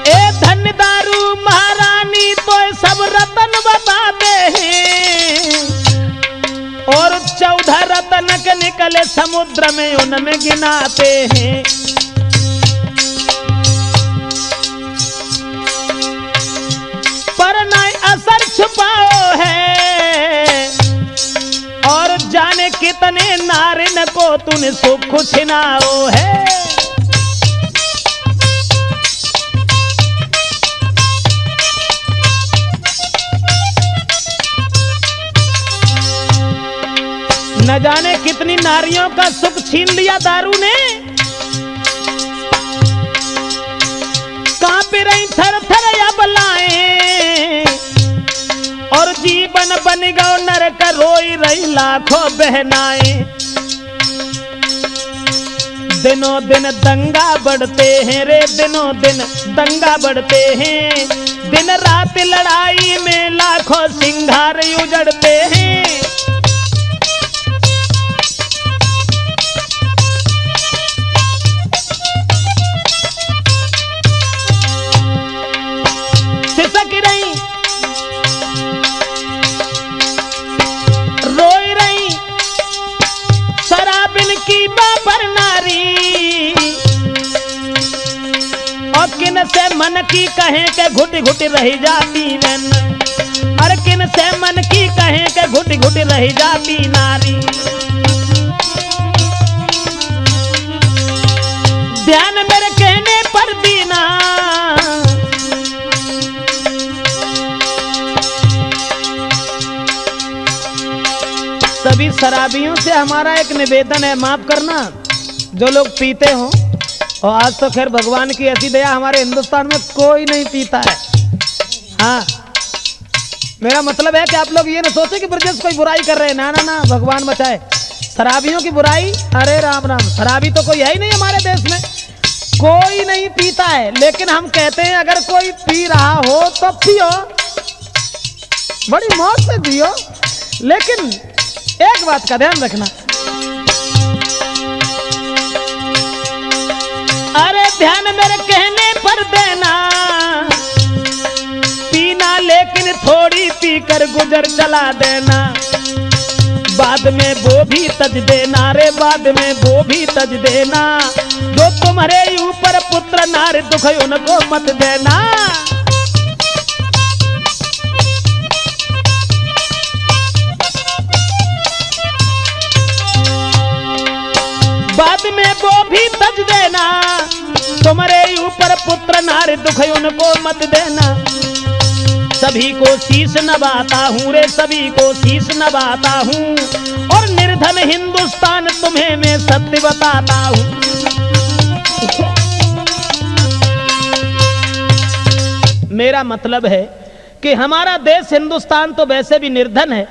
[SPEAKER 1] ए धन्य दारू महारानी तो सब रतन बताते हैं, और 14 रतन के निकले समुद्र में उनमें गिनाते हैं। पर न असर छुपाओ है, और जाने कितने नारिन को तूने सुख छिनाओ है। न जाने कितनी नारियों का सुख छीन लिया दारू ने। कांप रही थर थर अबलाएं, और जीवन बन गयो नरक रोई रही लाखों बहनाएं। दिनों दिन दंगा बढ़ते हैं रे, दिनों दिन दंगा बढ़ते हैं। दिन रात लड़ाई में लाखों सिंगार उजड़ते हैं। सिसक रही, रोई रही शराबिन की बाबर नारी, और किन से मन की कहें के घुट घुट रही जाती नैन, और किन से मन की कहें के घुट घुट रही जाती नारी। ध्यान मेरे कहने पर दीना, सभी शराबियों से हमारा एक निवेदन है, माफ करना जो लोग पीते हो। और आज तो खैर भगवान की ऐसी दया हमारे हिंदुस्तान में कोई नहीं पीता है। हाँ, मेरा मतलब है कि आप लोग ये ना सोचे कि ब्रजेश कोई बुराई कर रहे हैं। ना ना ना, भगवान बचाए। शराबियों की बुराई, अरे राम राम, शराबी तो कोई है ही नहीं हमारे देश में, कोई नहीं पीता है। लेकिन हम कहते हैं अगर कोई पी रहा हो तो पियो, बड़ी मौज से जियो। लेकिन एक बात का ध्यान रखना, अरे ध्यान मेरे कहने पर देना, पीना लेकिन थोड़ी पीकर गुजर चला देना। बाद में वो भी तज देना रे, बाद में वो भी तज देना। जो तुम्हारे ऊपर पुत्र नार दुख उनको मत देना। बाद में वो भी तज देना, तुम्हारे ऊपर पुत्र नार दुख उनको मत देना। सभी को शीश नवाता हूँ रे, सभी को शीश नवाता हूँ, और निर्धन हिंदुस्तान तुम्हें मैं सत्य बताता हूँ। मेरा मतलब है कि हमारा देश हिंदुस्तान तो वैसे भी निर्धन है,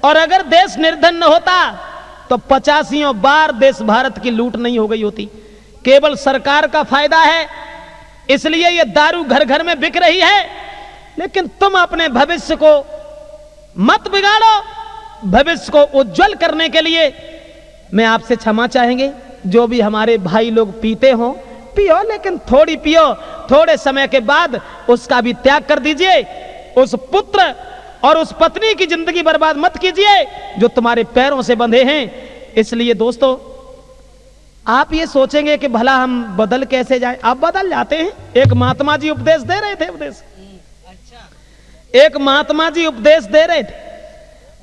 [SPEAKER 1] और अगर देश निर्धन न होता तो 85 बार देश भारत की लूट नहीं हो गई होती। केवल सरकार का फायदा है, इसलिए ये दारू घर घर में बिक रही है। लेकिन तुम अपने भविष्य को मत बिगाड़ो। भविष्य को उज्जवल करने के लिए मैं आपसे क्षमा चाहेंगे। जो भी हमारे भाई लोग पीते हो, पियो, लेकिन थोड़ी पियो। थोड़े समय के बाद उसका भी त्याग कर दीजिए। उस पुत्र और उस पत्नी की जिंदगी बर्बाद मत कीजिए जो तुम्हारे पैरों से बंधे हैं। इसलिए दोस्तों, आप ये सोचेंगे कि भला हम बदल कैसे जाएं। आप बदल जाते हैं। एक महात्मा जी उपदेश दे रहे थे, एक महात्मा जी उपदेश दे रहे थे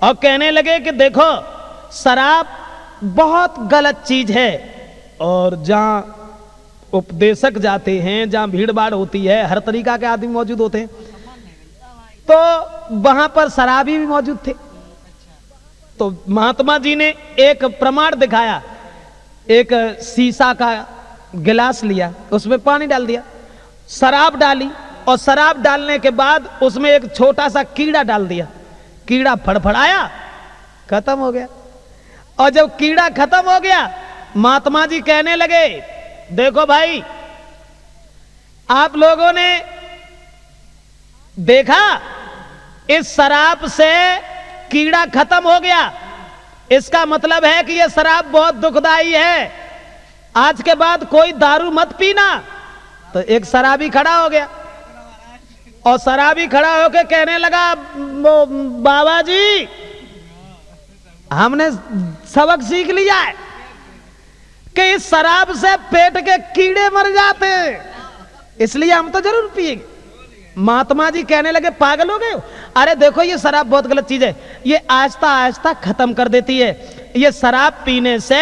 [SPEAKER 1] और कहने लगे कि देखो, शराब बहुत गलत चीज है, और जहां उपदेशक जाते हैं, जहां भीड़ भाड़ होती है, हर तरीका के आदमी मौजूद होते हैं, तो वहां पर शराबी भी मौजूद थे। तो महात्मा जी ने एक प्रमाण दिखाया। एक शीशा का गिलास लिया, उसमें पानी डाल दिया, शराब डाली, और शराब डालने के बाद उसमें एक छोटा सा कीड़ा डाल दिया। कीड़ा फड़फड़ाया, खत्म हो गया। और जब कीड़ा खत्म हो गया, महात्मा जी कहने लगे, देखो भाई, आप लोगों ने देखा इस शराब से कीड़ा खत्म हो गया, इसका मतलब है कि यह शराब बहुत दुखदाई है, आज के बाद कोई दारू मत पीना। तो एक शराबी खड़ा हो गया और शराबी खड़ा होकर कहने लगा, बाबा जी, हमने सबक सीख लिया है कि इस शराब से पेट के कीड़े मर जाते हैं, इसलिए हम तो जरूर पिएंगे। महात्मा जी कहने लगे, पागल हो गए हो? अरे देखो, ये शराब बहुत गलत चीज है, ये आहिस्ता आहिस्ता खत्म कर देती है, ये शराब पीने से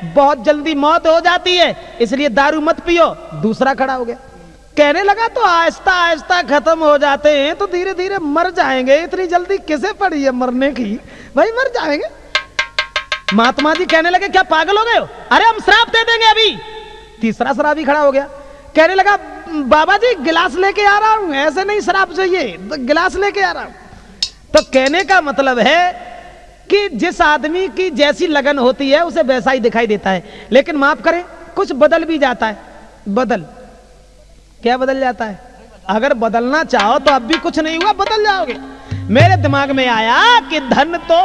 [SPEAKER 1] बहुत जल्दी मौत हो जाती है, इसलिए दारू मत पियो। दूसरा खड़ा हो गया, कहने लगा, तो आहिस्ता आहिस्ता खत्म हो जाते हैं तो धीरे धीरे मर जाएंगे, इतनी जल्दी किसे पड़ी है मरने की, भाई मर जाएंगे। महात्मा जी कहने लगे, क्या पागल हो गए हो? अरे हम श्राप दे देंगे अभी। तीसरा शराबी खड़ा हो गया, कहने लगा, बाबा जी गिलास लेके आ रहा हूं, ऐसे नहीं शराब चाहिए, तो गिलास लेके आ रहा हूं। तो कहने का मतलब है कि जिस आदमी की जैसी लगन होती है उसे वैसा ही दिखाई देता है, लेकिन माफ करें, कुछ बदल भी जाता है। बदल क्या बदल जाता है? अगर बदलना चाहो तो अब भी कुछ नहीं हुआ, बदल जाओगे। मेरे दिमाग में आया कि धन तो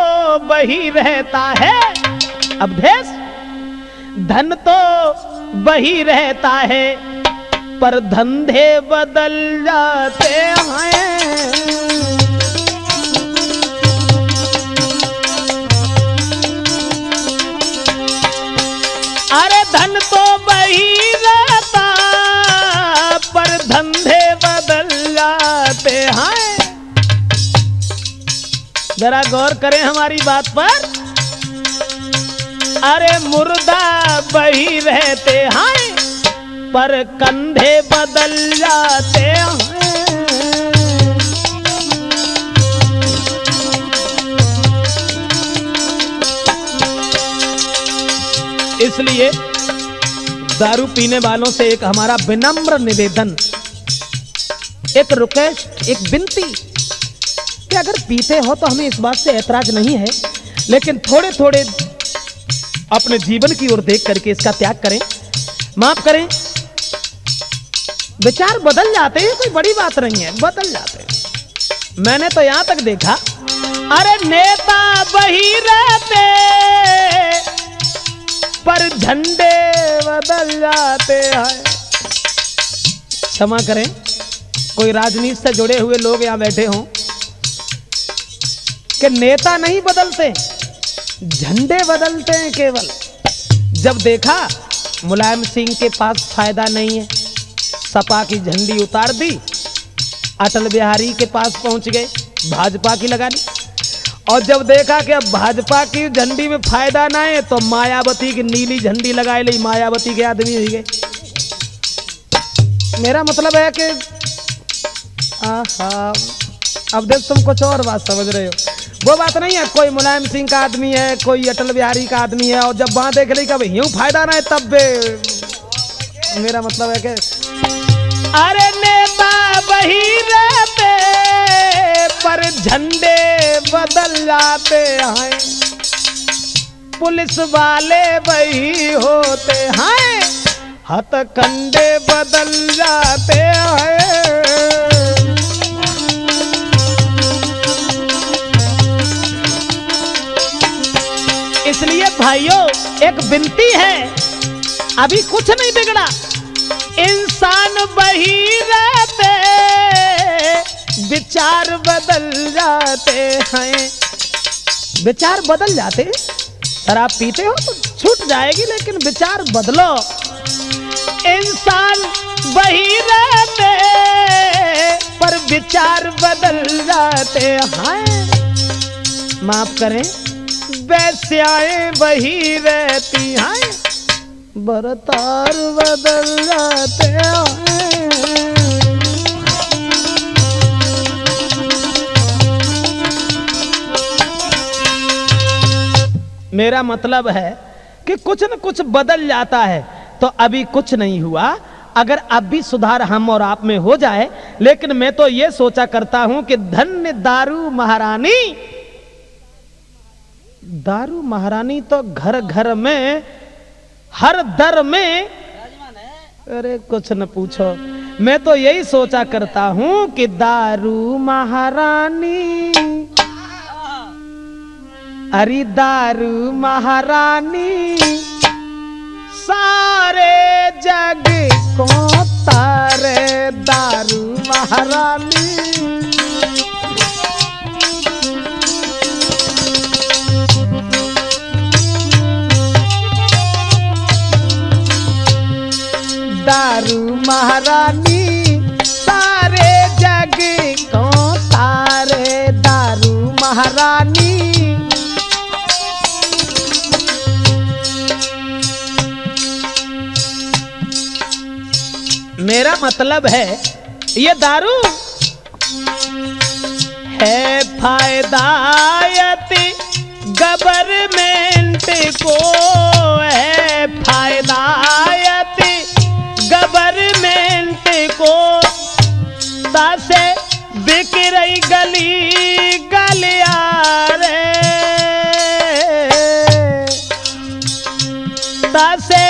[SPEAKER 1] वही रहता है, अवधेश, धन तो वही रहता है, पर धंधे बदल जाते हैं। अरे धन तो वही रहता, पर धंधे बदल जाते हैं। जरा गौर करें हमारी बात पर। अरे मुर्दा वही रहते हैं, पर कंधे बदल जाते हैं। इसलिए दारू पीने वालों से एक हमारा विनम्र निवेदन, एक रिक्वेस्ट, एक विनती कि अगर पीते हो तो हमें इस बात से ऐतराज नहीं है, लेकिन थोड़े थोड़े अपने जीवन की ओर देख करके इसका त्याग करें। माफ करें, विचार बदल जाते हैं, कोई बड़ी बात नहीं है, बदल जाते हैं। मैंने तो यहां तक देखा, अरे नेता वही रहते, पर झंडे बदल जाते हैं। क्षमा करें, कोई राजनीति से जुड़े हुए लोग यहां बैठे हों कि नेता नहीं बदलते, झंडे बदलते हैं केवल। जब देखा मुलायम सिंह के पास फायदा नहीं है, सपा की झंडी उतार दी, अटल बिहारी के पास पहुंच गए, भाजपा की लगा दी। और जब देखा कि अब भाजपा की झंडी में फायदा ना है, तो मायावती की नीली झंडी लगाई ली, मायावती के आदमी हो गए। मेरा मतलब है कि अब देख, तुम कुछ और बात समझ रहे हो, वो बात नहीं है। कोई मुलायम सिंह का आदमी है, कोई अटल बिहारी का आदमी है, और जब वहां देख ली कि यूं फायदा ना है, तब मेरा मतलब है कि अरे नेता वही रहते, पर झंडे बदल जाते हैं, पुलिस वाले वही होते हैं, हथकंडे बदल जाते हैं। इसलिए भाइयों, एक विनती है, अभी कुछ नहीं बिगड़ा, इंसान वही रहते, विचार बदल जाते हैं। विचार बदल जाते, शराब पीते हो तो छूट जाएगी, लेकिन विचार बदलो। इंसान वही रहते, पर विचार बदल जाते हैं। माफ करें, वैश्याएं वही रहती हैं, बरतार बदल जाते हैं। मेरा मतलब है कि कुछ न कुछ बदल जाता है, तो अभी कुछ नहीं हुआ। अगर अब भी सुधार हम और आप में हो जाए, लेकिन मैं तो ये सोचा करता हूं कि धन्य दारू महारानी, दारू महारानी तो घर घर में, हर दर में। अरे कुछ न पूछो, मैं तो यही सोचा करता हूं कि दारू महारानी, अरे दारू महारानी सारे जग को तारे, दारू महारानी। दारू महारानी सारे जग को तारे, दारू महारानी। मेरा मतलब है ये दारू है फायदायती गवर्नमेंट को, है फायदायती गवर्नमेंट को। तासे बिक रही गली गलियारे, तासे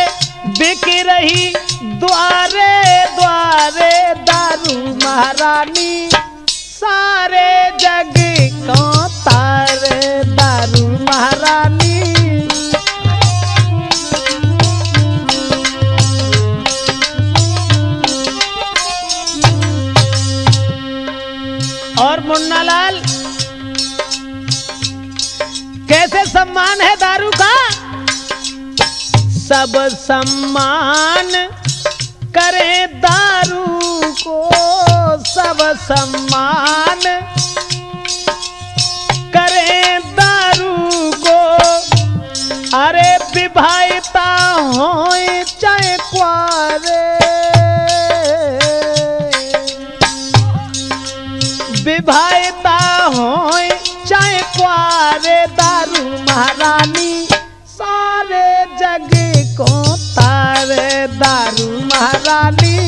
[SPEAKER 1] बिक रही द्वारे द्वारे, दारू महारानी सारे जग को तारे, दारू महारानी। और मुन्नालाल, कैसे सम्मान है दारू का? सब सम्मान करे दारू को, सब सम्मान करे दारू को। अरे विवाहिता होए चाहे कुआरे, विवाहिता होए चाहे कुआरे, दारू महारानी सारे जग को तारे, दारू महारानी।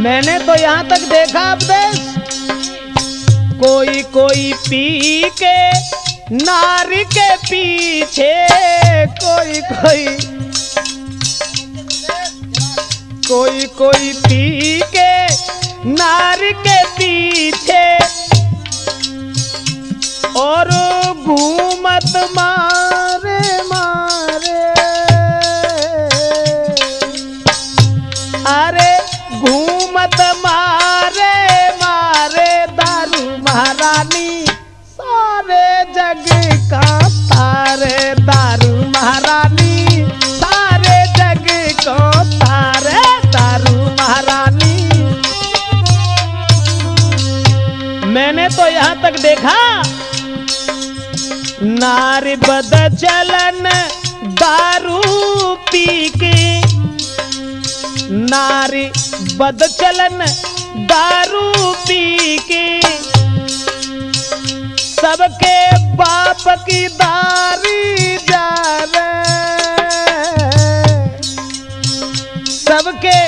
[SPEAKER 1] मैंने तो यहाँ तक देखा उपदेश, कोई कोई पी के नारी के पीछे, कोई कोई पी के नारी के पीछे, और घूमत मारे मारे। अरे घूमत मारे मारे, दारू महारानी सारे जग का तारे, दारू महारानी सारे जग को तारे, दारू महारानी। मैंने तो यहाँ तक देखा, नारी बद चलन दारू पी के, नारी बद चलन दारू पी के, सबके बाप की दारी जा रे, सबके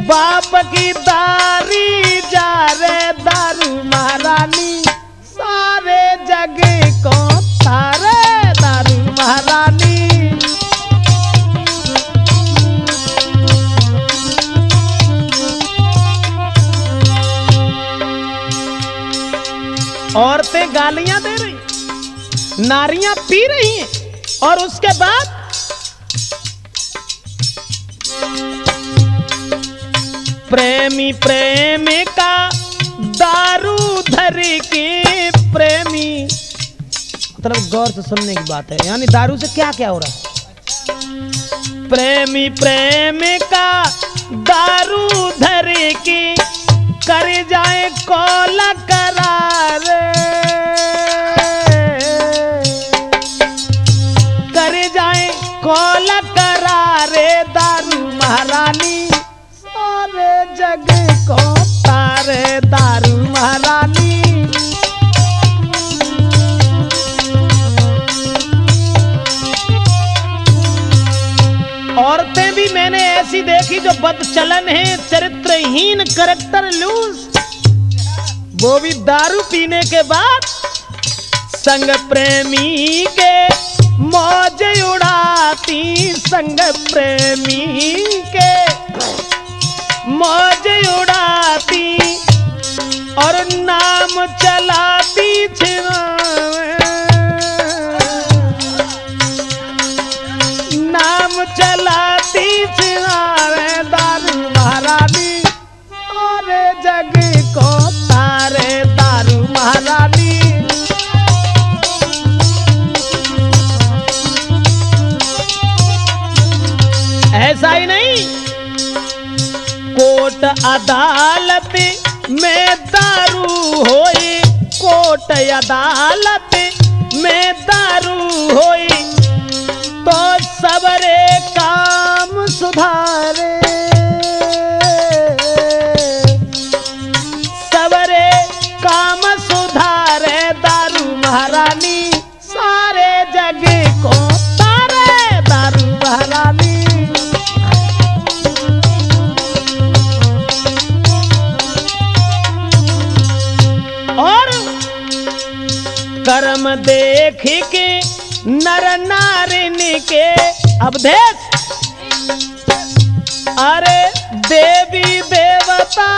[SPEAKER 1] बाप की दारी जा रे, दारू महारानी सारे जग को तारे, दारू महारानी। औरतें गालियां दे रही, नारियां पी रही हैं, और उसके बाद प्रेमी प्रेमिका दारू धर के, प्रेमी मतलब गौर से सुनने की बात है, यानी दारू से क्या क्या हो रहा है। प्रेमी प्रेमिका दारू धर के कर जाए कौल करार, कर जाए कौल करारे, दारू महारानी सारे जग को तारे, दारू महारानी। औरतें भी मैंने ऐसी देखी जो बदचलन है, चरित्रहीन, करैक्टर लूज, वो भी दारू पीने के बाद संग प्रेमी के मौज उड़ाती, संग प्रेमी के मौज उड़ाती और नाम चलाती नाम चलाती छिनारे दारू महारानी, और जग को तारे दारू महारानी। ऐसा ही नहीं, कोर्ट अदालत में दारू होई, कोर्ट अदालत में दारू होई तो सबरे काम सुधारे, सबरे काम सुधारे दारू महारानी, सारे जग को तारे दारू महारानी। और कर्म देख के नर नारिनी के अवधेश, अरे देवी देवता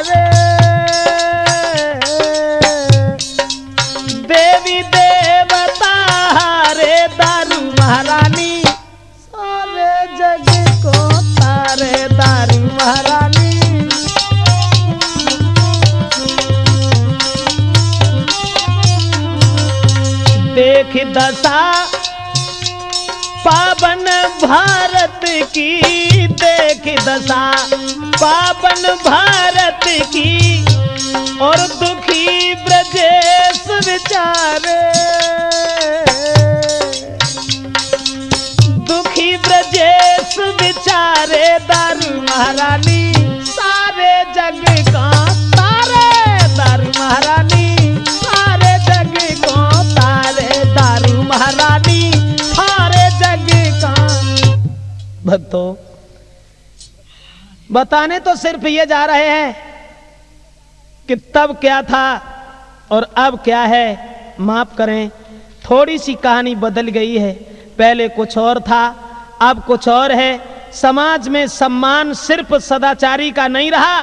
[SPEAKER 1] रे, देवी देवता रे दारू महारानी, सारे जग को तारे दारू महारानी। देख दशा पावन भारत की, देख दशा पावन भारत की, और दुखी ब्रजेश विचारे, दुखी ब्रजेश विचारे दारू महारानी, सारे जग का तारे दारू महारानी, सारे जग को तारे दारू महारानी, सारे जग का। भक्तों, बताने तो सिर्फ ये जा रहे हैं कि तब क्या था और अब क्या है। माफ करें, थोड़ी सी कहानी बदल गई है, पहले कुछ और था, अब कुछ और है। समाज में सम्मान सिर्फ सदाचारी का नहीं रहा,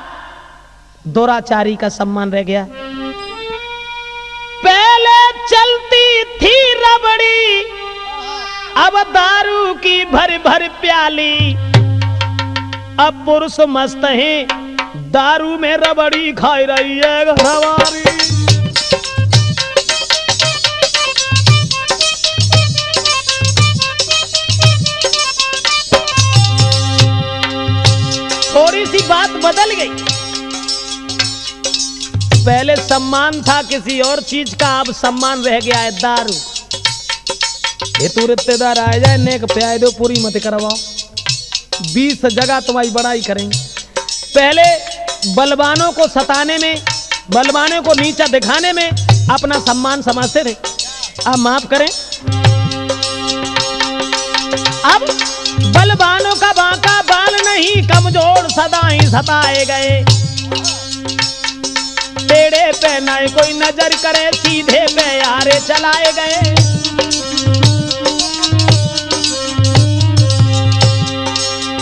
[SPEAKER 1] दुराचारी का सम्मान रह गया। पहले चलती थी रबड़ी, अब दारू की भर भर प्याली, अब पुरुष मस्त है, दारू में रबड़ी खाई रही है घरवारी। थोड़ी सी बात बदल गई, पहले सम्मान था किसी और चीज का, अब सम्मान रह गया है दारू। ये तू रिश्तेदार आ जाए, नेक प्याय दो, पूरी मत करवाओ, 20 जगह तुम्हारी बड़ाई करेंगे। पहले बलवानों को सताने में, बलवानों को नीचा दिखाने में अपना सम्मान समझते थे। अब माफ करें, अब बलवानों का बांका बाल नहीं, कमजोर सदा ही सताए गए। टेढ़े पे न कोई नजर करे, सीधे पे यारे चलाए गए।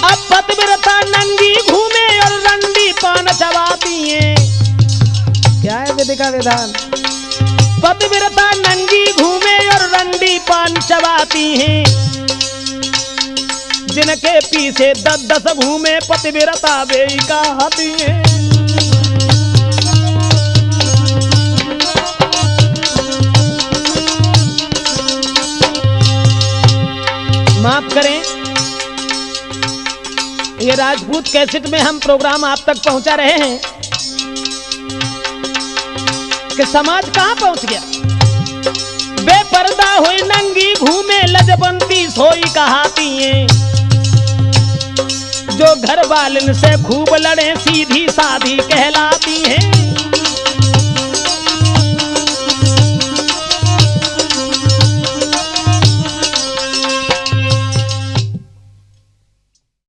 [SPEAKER 1] अब पतिव्रता नंगी घूमे और रंडी पान चबाती है। क्या है वेदिका विधान? पतिव्रता नंगी घूमे और रंडी पान चबाती हैं, जिनके पीछे 10-10 घूमे पतिव्रता बेईका हाथी है। माफ करें, ये राजपूत कैसेट में हम प्रोग्राम आप तक पहुंचा रहे हैं कि समाज कहां पहुंच गया। बेपर्दा हुई नंगी घूमे लजबंती सोई कहाती हैं, जो घर वालन से खूब लड़े सीधी साधी कहलाती हैं।